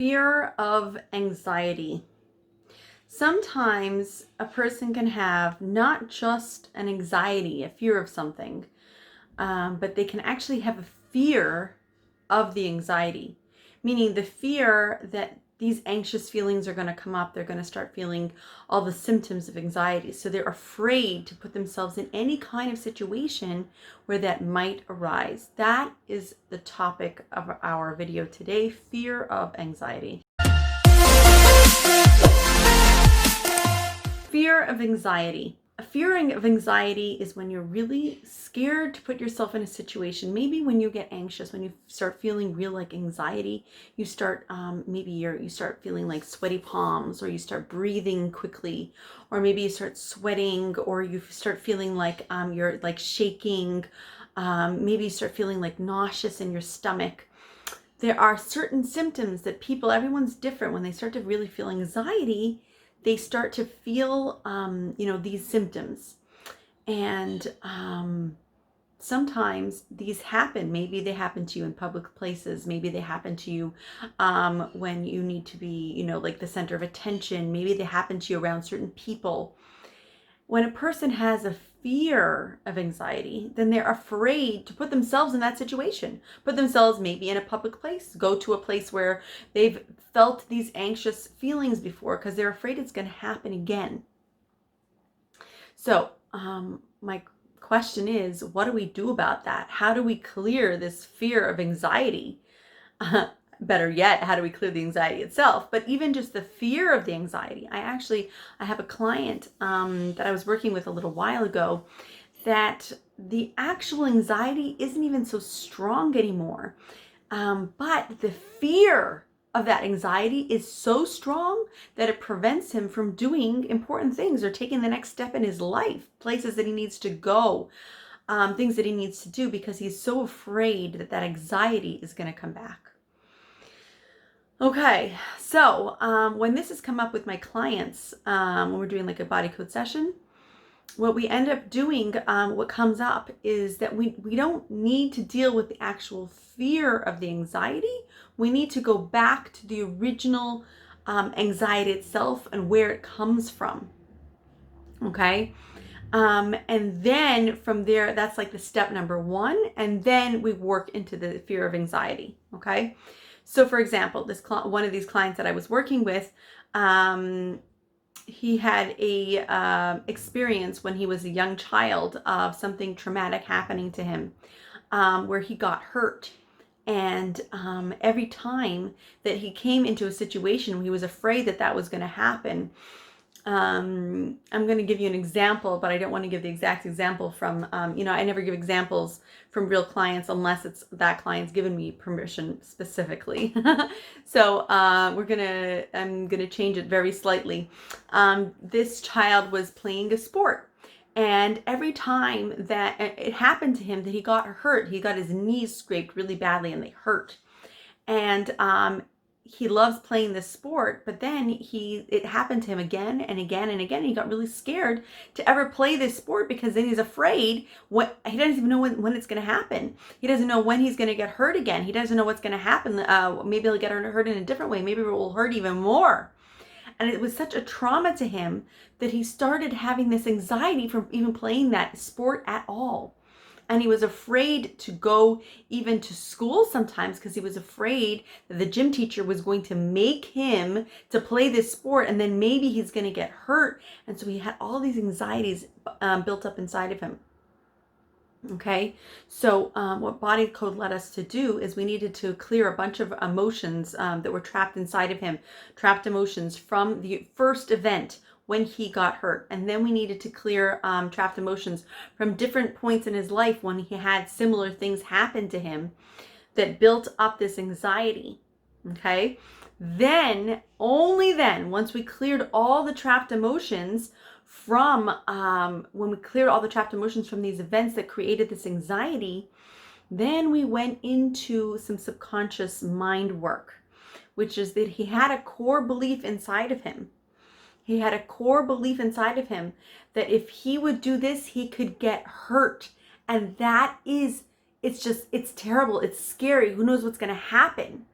Fear of anxiety. Sometimes a person can have not just an anxiety, a fear of something, but they can actually have a fear of the anxiety, meaning the fear that these anxious feelings are going to come up. They're going to start feeling all the symptoms of anxiety. So they're afraid to put themselves in any kind of situation where that might arise. That is the topic of our video today, fear of anxiety. Fear of anxiety. A fearing of anxiety is when you're really scared to put yourself in a situation. Maybe when you get anxious, when you start feeling real like anxiety, you start you start feeling like sweaty palms, or you start breathing quickly, or maybe you start sweating, or you start feeling like you're like shaking. Maybe you start feeling like nauseous in your stomach. There are certain symptoms that everyone's different. When they start to really feel anxiety, they start to feel, these symptoms. And sometimes these happen. Maybe they happen to you in public places. Maybe they happen to you when you need to be, like the center of attention. Maybe they happen to you around certain people. When a person has a fear of anxiety, then they're afraid to put themselves in that situation, put themselves maybe in a public place, go to a place where they've felt these anxious feelings before because they're afraid it's going to happen again. So my question is, what do we do about that? How do we clear this fear of anxiety? Better yet, how do we clear the anxiety itself? But even just the fear of the anxiety. I have a client that I was working with a little while ago that the actual anxiety isn't even so strong anymore. But the fear of that anxiety is so strong that it prevents him from doing important things or taking the next step in his life, places that he needs to go, things that he needs to do, because he's so afraid that that anxiety is going to come back. Okay, so when this has come up with my clients, when we're doing like a body code session, what we end up doing, what comes up is that we don't need to deal with the actual fear of the anxiety. We need to go back to the original anxiety itself and where it comes from. Okay. And then from there, that's like the step number one. And then we work into the fear of anxiety. Okay. So for example, one of these clients that I was working with, he had a experience when he was a young child of something traumatic happening to him, where he got hurt. And every time that he came into a situation, he was afraid that that was going to happen. I'm going to give you an example, but I don't want to give the exact example from, I never give examples from real clients unless it's that client's given me permission specifically. So I'm going to change it very slightly. This child was playing a sport. And every time that it happened to him that he got hurt, he got his knees scraped really badly and they hurt. And he loves playing this sport, but then it happened to him again and again and again. And he got really scared to ever play this sport because then he's afraid he doesn't even know when it's going to happen. He doesn't know when he's going to get hurt again. He doesn't know what's going to happen. Maybe he'll get hurt in a different way. Maybe it will hurt even more. And it was such a trauma to him that he started having this anxiety from even playing that sport at all. And he was afraid to go even to school sometimes because he was afraid that the gym teacher was going to make him to play this sport and then maybe he's going to get hurt. And so he had all these anxieties built up inside of him. Okay, so what body code led us to do is we needed to clear a bunch of emotions that were trapped inside of him, trapped emotions from the first event when he got hurt. And then we needed to clear trapped emotions from different points in his life when he had similar things happen to him that built up this anxiety. Okay, then, only then, once we cleared all the trapped emotions from when we cleared all the trapped emotions from these events that created this anxiety, then we went into some subconscious mind work, which is that he had a core belief inside of him. He had a core belief inside of him that if he would do this, he could get hurt. And it's terrible. It's scary. Who knows what's going to happen?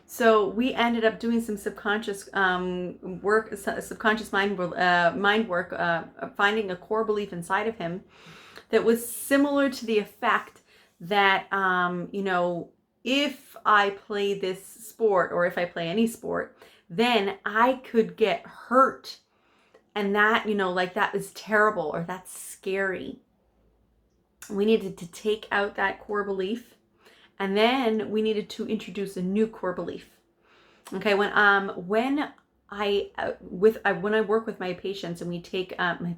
So we ended up doing some subconscious work, subconscious mind work, finding a core belief inside of him that was similar to the effect that, if I play this sport or if I play any sport, then I could get hurt. And that, like that was terrible or that's scary. We needed to take out that core belief, and then we needed to introduce a new core belief. Okay, when I work with my patients and we take my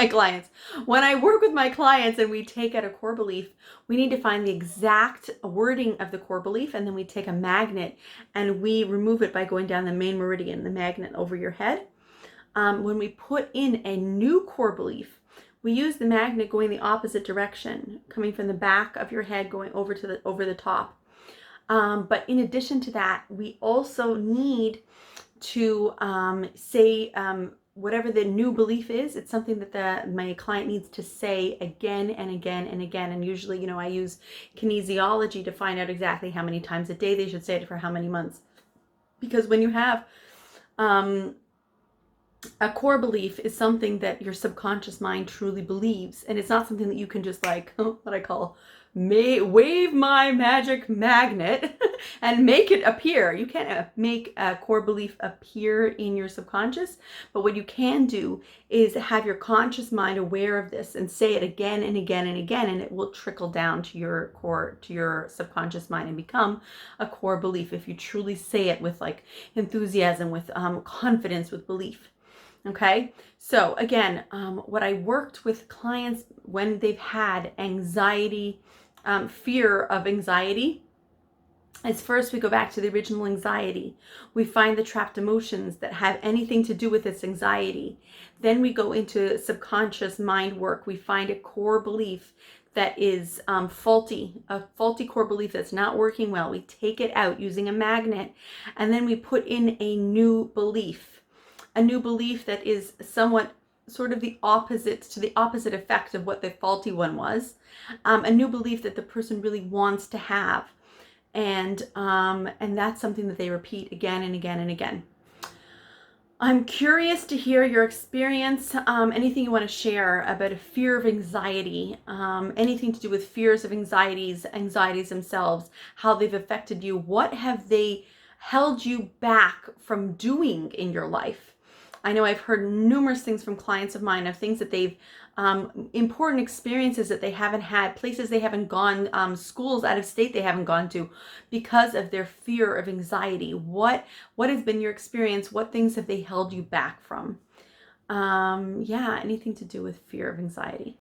clients, when I work with my clients and we take out a core belief, we need to find the exact wording of the core belief, and then we take a magnet and we remove it by going down the main meridian, the magnet over your head. When we put in a new core belief, we use the magnet going the opposite direction, coming from the back of your head, going over the top. But in addition to that, we also need to say whatever the new belief is. It's something that my client needs to say again and again and again. And usually, I use kinesiology to find out exactly how many times a day they should say it for how many months. Because when you have a core belief is something that your subconscious mind truly believes, and it's not something that you can just like what I call wave my magic magnet and make it appear. You can't make a core belief appear in your subconscious, but what you can do is have your conscious mind aware of this and say it again and again and again, and it will trickle down to your subconscious mind and become a core belief if you truly say it with like enthusiasm, with confidence, with belief. Okay, so again, what I worked with clients when they've had anxiety, fear of anxiety, is first we go back to the original anxiety. We find the trapped emotions that have anything to do with this anxiety. Then we go into subconscious mind work. We find a core belief that is faulty, a faulty core belief that's not working well. We take it out using a magnet, and then we put in a new belief that is somewhat sort of the opposite effect of what the faulty one was, a new belief that the person really wants to have, and that's something that they repeat again and again and again. I'm curious to hear your experience, anything you want to share about a fear of anxiety, anything to do with fears of anxieties themselves, how they've affected you, what have they held you back from doing in your life. I know I've heard numerous things from clients of mine of things that they've, important experiences that they haven't had, places they haven't gone, schools out of state they haven't gone to because of their fear of anxiety. What has been your experience? What things have they held you back from? Anything to do with fear of anxiety.